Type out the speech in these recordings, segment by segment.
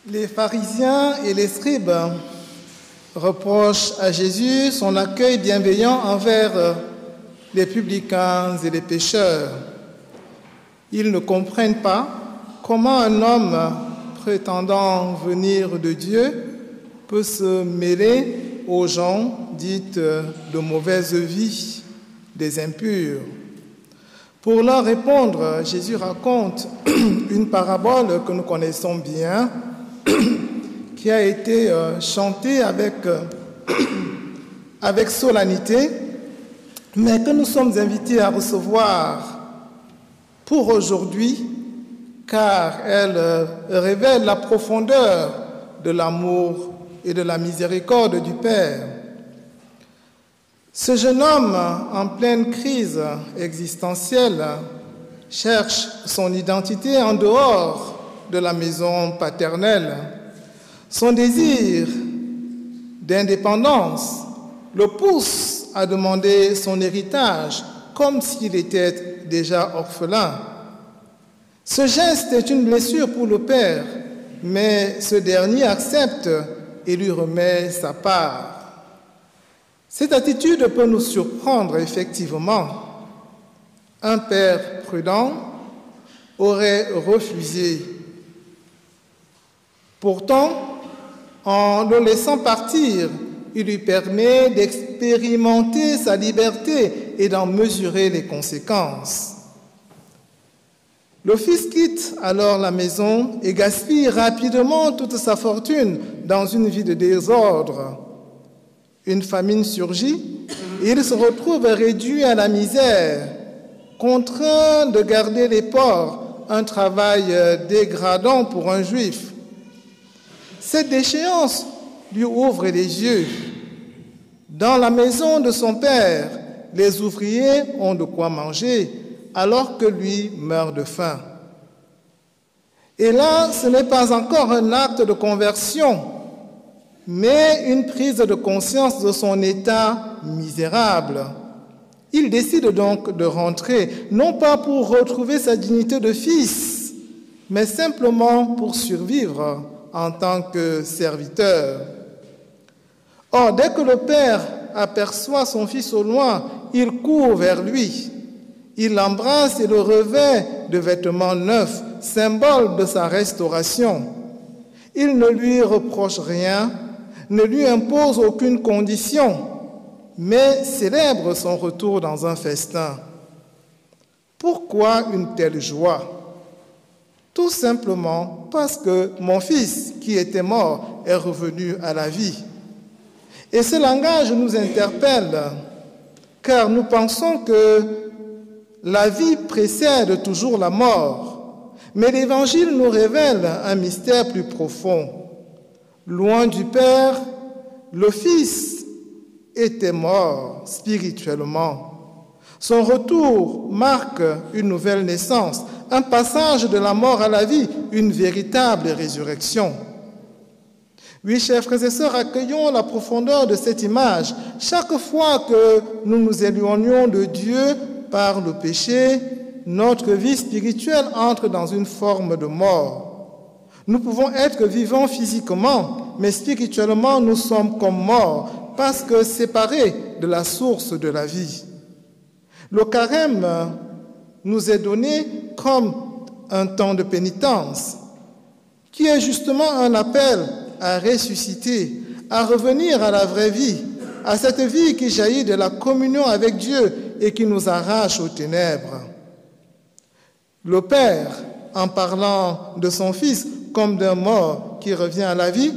Les pharisiens et les scribes reprochent à Jésus son accueil bienveillant envers les publicains et les pécheurs. Ils ne comprennent pas comment un homme prétendant venir de Dieu peut se mêler aux gens dites de mauvaise vie, des impurs. Pour leur répondre, Jésus raconte une parabole que nous connaissons bien, qui a été chantée avec solennité, mais que nous sommes invités à recevoir pour aujourd'hui, car elle révèle la profondeur de l'amour et de la miséricorde du Père. Ce jeune homme, en pleine crise existentielle, cherche son identité en dehors de la maison paternelle. Son désir d'indépendance le pousse à demander son héritage comme s'il était déjà orphelin. Ce geste est une blessure pour le père, mais ce dernier accepte et lui remet sa part. Cette attitude peut nous surprendre effectivement. Un père prudent aurait refusé. Pourtant, en le laissant partir, il lui permet d'expérimenter sa liberté et d'en mesurer les conséquences. Le fils quitte alors la maison et gaspille rapidement toute sa fortune dans une vie de désordre. Une famine surgit et il se retrouve réduit à la misère, contraint de garder les porcs, un travail dégradant pour un juif. Cette déchéance lui ouvre les yeux. Dans la maison de son père, les ouvriers ont de quoi manger, alors que lui meurt de faim. Et là, ce n'est pas encore un acte de conversion, mais une prise de conscience de son état misérable. Il décide donc de rentrer, non pas pour retrouver sa dignité de fils, mais simplement pour survivre en tant que serviteur. Or, dès que le père aperçoit son fils au loin, il court vers lui. Il l'embrasse et le revêt de vêtements neufs, symbole de sa restauration. Il ne lui reproche rien, ne lui impose aucune condition, mais célèbre son retour dans un festin. Pourquoi une telle joie ? Tout simplement parce que mon fils, qui était mort, est revenu à la vie. Et ce langage nous interpelle, car nous pensons que la vie précède toujours la mort. Mais l'Évangile nous révèle un mystère plus profond. Loin du Père, le Fils était mort spirituellement. Son retour marque une nouvelle naissance, un passage de la mort à la vie, une véritable résurrection. Oui, chers frères et sœurs, accueillons la profondeur de cette image. Chaque fois que nous nous éloignons de Dieu par le péché, notre vie spirituelle entre dans une forme de mort. Nous pouvons être vivants physiquement, mais spirituellement, nous sommes comme morts, parce que séparés de la source de la vie. Le carême nous est donné comme un temps de pénitence, qui est justement un appel à ressusciter, à revenir à la vraie vie, à cette vie qui jaillit de la communion avec Dieu et qui nous arrache aux ténèbres. Le Père, en parlant de son Fils comme d'un mort qui revient à la vie,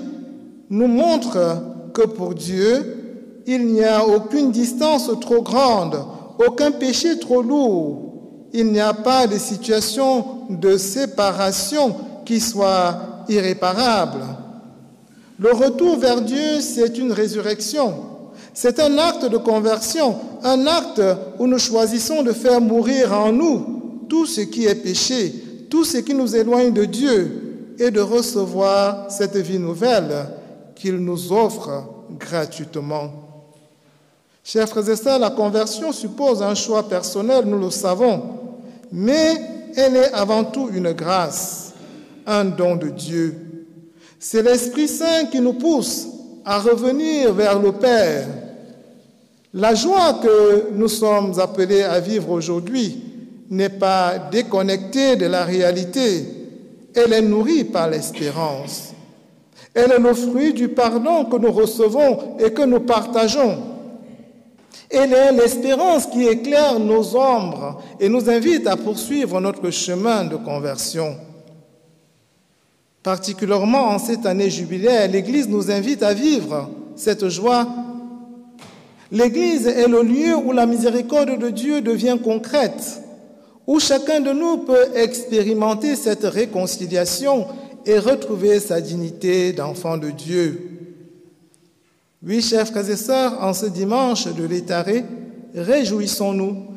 nous montre que pour Dieu, il n'y a aucune distance trop grande, aucun péché trop lourd. Il n'y a pas de situation de séparation qui soit irréparable. Le retour vers Dieu, c'est une résurrection. C'est un acte de conversion, un acte où nous choisissons de faire mourir en nous tout ce qui est péché, tout ce qui nous éloigne de Dieu et de recevoir cette vie nouvelle qu'il nous offre gratuitement. Chers frères et sœurs, la conversion suppose un choix personnel, nous le savons, mais elle est avant tout une grâce, un don de Dieu. C'est l'Esprit Saint qui nous pousse à revenir vers le Père. La joie que nous sommes appelés à vivre aujourd'hui n'est pas déconnectée de la réalité. Elle est nourrie par l'espérance. Elle est le fruit du pardon que nous recevons et que nous partageons. Elle est l'espérance qui éclaire nos ombres et nous invite à poursuivre notre chemin de conversion. Particulièrement en cette année jubilaire, l'Église nous invite à vivre cette joie. L'Église est le lieu où la miséricorde de Dieu devient concrète, où chacun de nous peut expérimenter cette réconciliation et retrouver sa dignité d'enfant de Dieu. Oui, chers frères et sœurs, en ce dimanche de l'Étaré, réjouissons-nous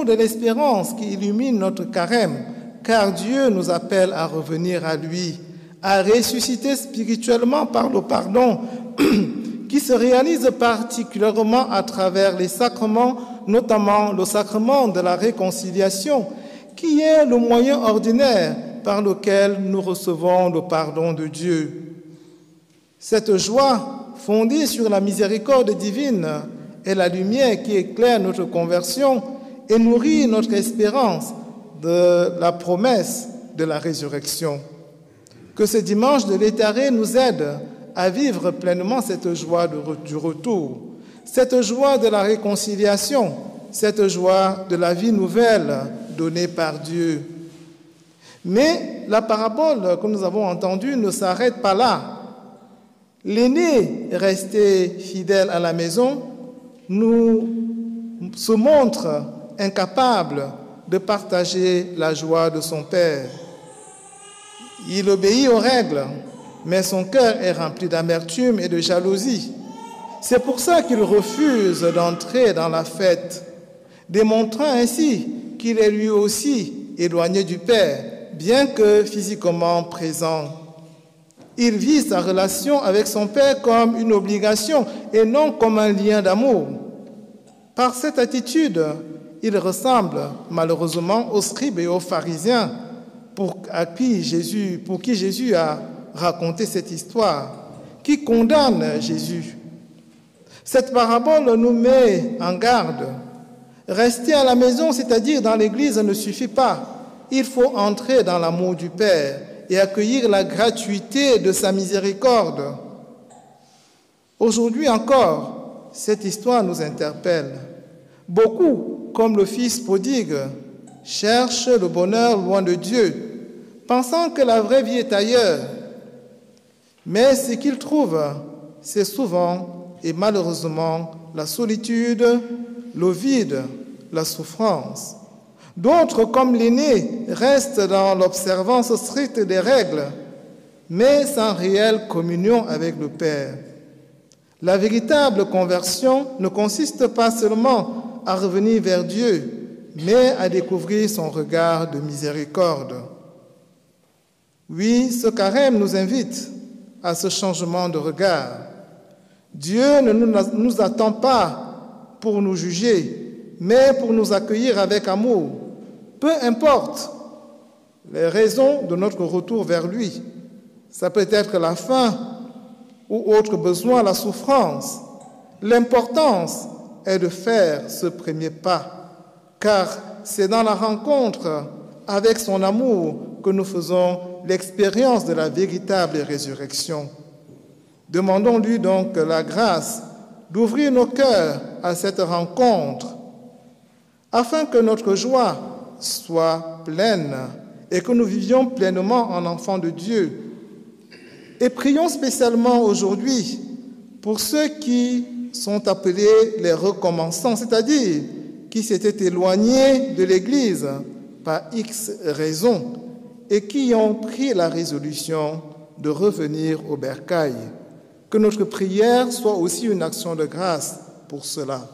de l'espérance qui illumine notre carême, car Dieu nous appelle à revenir à lui, à ressusciter spirituellement par le pardon qui se réalise particulièrement à travers les sacrements, notamment le sacrement de la réconciliation, qui est le moyen ordinaire par lequel nous recevons le pardon de Dieu. Cette joie fondée sur la miséricorde divine est la lumière qui éclaire notre conversion et nourrit notre espérance de la promesse de la résurrection. Que ce dimanche de l'Étaré nous aide à vivre pleinement cette joie du retour, cette joie de la réconciliation, cette joie de la vie nouvelle donnée par Dieu. Mais la parabole que nous avons entendue ne s'arrête pas là. L'aîné, resté fidèle à la maison, se montre incapable de partager la joie de son père. Il obéit aux règles, mais son cœur est rempli d'amertume et de jalousie. C'est pour ça qu'il refuse d'entrer dans la fête, démontrant ainsi qu'il est lui aussi éloigné du Père, bien que physiquement présent. Il vit sa relation avec son Père comme une obligation et non comme un lien d'amour. Par cette attitude, il ressemble malheureusement aux scribes et aux pharisiens pour qui Jésus a raconté cette histoire, qui condamne Jésus. Cette parabole nous met en garde. Rester à la maison, c'est-à-dire dans l'Église, ne suffit pas. Il faut entrer dans l'amour du Père et accueillir la gratuité de sa miséricorde. Aujourd'hui encore, cette histoire nous interpelle. Beaucoup, comme le fils prodigue, cherchent le bonheur loin de Dieu, pensant que la vraie vie est ailleurs. Mais ce qu'ils trouvent, c'est souvent et malheureusement la solitude, le vide, la souffrance. D'autres, comme l'aîné, restent dans l'observance stricte des règles, mais sans réelle communion avec le Père. La véritable conversion ne consiste pas seulement à revenir vers Dieu, mais à découvrir son regard de miséricorde. Oui, ce carême nous invite à ce changement de regard. Dieu ne nous attend pas pour nous juger, mais pour nous accueillir avec amour. Peu importe les raisons de notre retour vers lui. Ça peut être la faim ou autre besoin, la souffrance. L'importance est de faire ce premier pas, car c'est dans la rencontre avec son amour que nous faisons l'expérience de la véritable résurrection. Demandons-lui donc la grâce d'ouvrir nos cœurs à cette rencontre, afin que notre joie soit pleine et que nous vivions pleinement en enfants de Dieu. Et prions spécialement aujourd'hui pour ceux qui sont appelés les recommençants, c'est-à-dire qui s'étaient éloignés de l'Église par X raisons et qui ont pris la résolution de revenir au bercail. Que notre prière soit aussi une action de grâce pour cela.